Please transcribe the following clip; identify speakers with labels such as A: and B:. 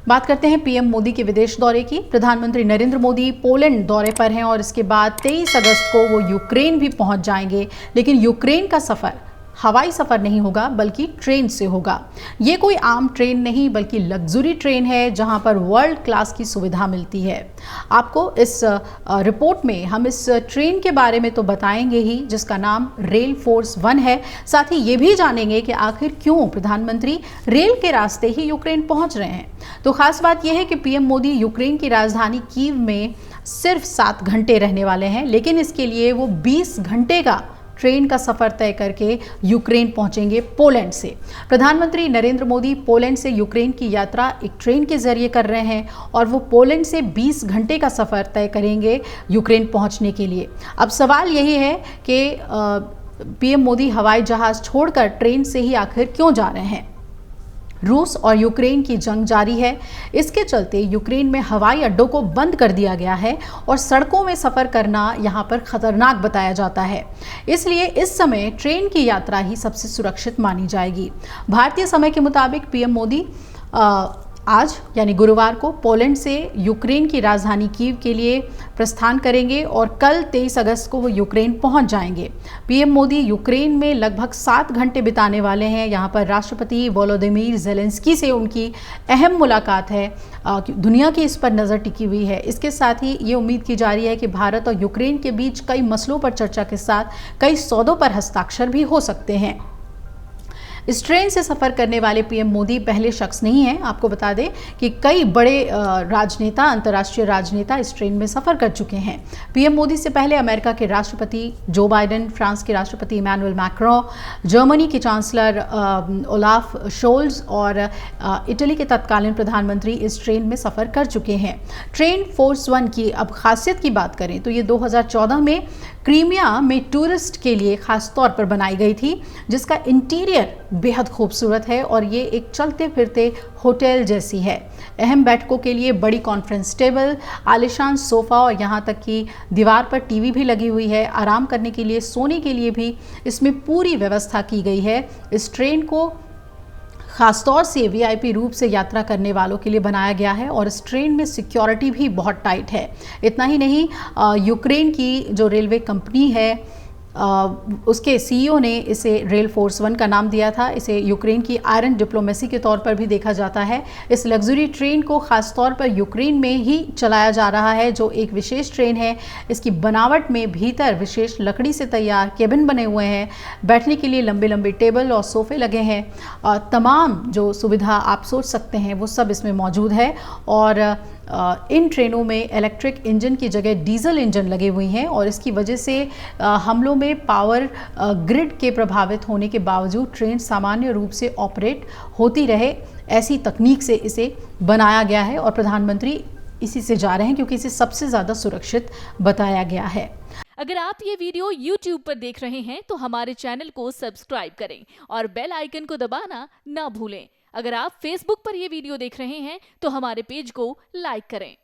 A: बात करते हैं पीएम मोदी के विदेश दौरे की। प्रधानमंत्री नरेंद्र मोदी पोलैंड दौरे पर हैं और इसके बाद 23 अगस्त को वो यूक्रेन भी पहुंच जाएंगे। लेकिन यूक्रेन का सफर हवाई सफर नहीं होगा बल्कि ट्रेन से होगा। ये कोई आम ट्रेन नहीं बल्कि लग्जरी ट्रेन है जहां पर वर्ल्ड क्लास की सुविधा मिलती है। आपको इस रिपोर्ट में हम इस ट्रेन के बारे में तो बताएंगे ही, जिसका नाम रेल फोर्स 1 है। साथ ही ये भी जानेंगे कि आखिर क्यों प्रधानमंत्री रेल के रास्ते ही यूक्रेन पहुंच रहे हैं। तो खास बात यह है कि पीएम मोदी यूक्रेन की राजधानी कीव में सिर्फ 7 घंटे रहने वाले हैं, लेकिन इसके लिए वो 20 घंटे का ट्रेन का सफर तय करके यूक्रेन पहुंचेंगे पोलैंड से। प्रधानमंत्री नरेंद्र मोदी पोलैंड से यूक्रेन की यात्रा एक ट्रेन के जरिए कर रहे हैं और वो पोलैंड से 20 घंटे का सफर तय करेंगे यूक्रेन पहुंचने के लिए। अब सवाल यही है कि पीएम मोदी हवाई जहाज छोड़कर ट्रेन से ही आखिर क्यों जा रहे हैं। रूस और यूक्रेन की जंग जारी है। इसके चलते यूक्रेन में हवाई अड्डों को बंद कर दिया गया है और सड़कों में सफ़र करना यहाँ पर खतरनाक बताया जाता है। इसलिए इस समय ट्रेन की यात्रा ही सबसे सुरक्षित मानी जाएगी। भारतीय समय के मुताबिक पीएम मोदी आज यानी गुरुवार को पोलैंड से यूक्रेन की राजधानी कीव के लिए प्रस्थान करेंगे और कल 23 अगस्त को वो यूक्रेन पहुंच जाएंगे। पीएम मोदी यूक्रेन में लगभग 7 घंटे बिताने वाले हैं। यहां पर राष्ट्रपति वोलोदिमीर ज़ेलेंस्की से उनकी अहम मुलाकात है। दुनिया की इस पर नज़र टिकी हुई है। इसके साथ ही ये उम्मीद की जा रही है कि भारत और यूक्रेन के बीच कई मसलों पर चर्चा के साथ कई सौदों पर हस्ताक्षर भी हो सकते हैं। इस ट्रेन से सफ़र करने वाले पीएम मोदी पहले शख्स नहीं हैं। आपको बता दें कि कई बड़े राजनेता, अंतर्राष्ट्रीय राजनेता इस ट्रेन में सफ़र कर चुके हैं। पीएम मोदी से पहले अमेरिका के राष्ट्रपति जो बाइडेन, फ्रांस के राष्ट्रपति इमैनुअल मैक्रों, जर्मनी के चांसलर ओलाफ शोल्ज और इटली के तत्कालीन प्रधानमंत्री इस ट्रेन में सफ़र कर चुके हैं। ट्रेन फोर्स 1 की अब खासियत की बात करें तो ये 2014 में क्रीमिया में टूरिस्ट के लिए खास तौर पर बनाई गई थी, जिसका इंटीरियर बेहद खूबसूरत है और ये एक चलते फिरते होटल जैसी है। अहम बैठकों के लिए बड़ी कॉन्फ्रेंस टेबल, आलीशान सोफ़ा और यहाँ तक कि दीवार पर टीवी भी लगी हुई है। आराम करने के लिए, सोने के लिए भी इसमें पूरी व्यवस्था की गई है। इस ट्रेन को खासतौर से वीआईपी रूप से यात्रा करने वालों के लिए बनाया गया है और इस ट्रेन में सिक्योरिटी भी बहुत टाइट है। इतना ही नहीं, यूक्रेन की जो रेलवे कंपनी है उसके सीईओ ने इसे रेल फोर्स 1 का नाम दिया था। इसे यूक्रेन की आयरन डिप्लोमेसी के तौर पर भी देखा जाता है। इस लग्जरी ट्रेन को खास तौर पर यूक्रेन में ही चलाया जा रहा है, जो एक विशेष ट्रेन है। इसकी बनावट में भीतर विशेष लकड़ी से तैयार केबिन बने हुए हैं। बैठने के लिए लंबे लंबे टेबल और सोफे लगे हैं। तमाम जो सुविधा आप सोच सकते हैं वो सब इसमें मौजूद है और इन ट्रेनों में इलेक्ट्रिक इंजन की जगह डीजल इंजन लगे हुए हैं और इसकी वजह से हमलों में पावर ग्रिड के प्रभावित होने के बावजूद ट्रेन सामान्य रूप से ऑपरेट होती रहे, ऐसी तकनीक से इसे बनाया गया है और प्रधानमंत्री इसी से जा रहे हैं क्योंकि इसे सबसे ज़्यादा सुरक्षित बताया गया है।
B: अगर आप ये वीडियो YouTube पर देख रहे हैं तो हमारे चैनल को सब्सक्राइब करें और बेल आइकन को दबाना ना भूलें। अगर आप Facebook पर ये वीडियो देख रहे हैं तो हमारे पेज को लाइक करें।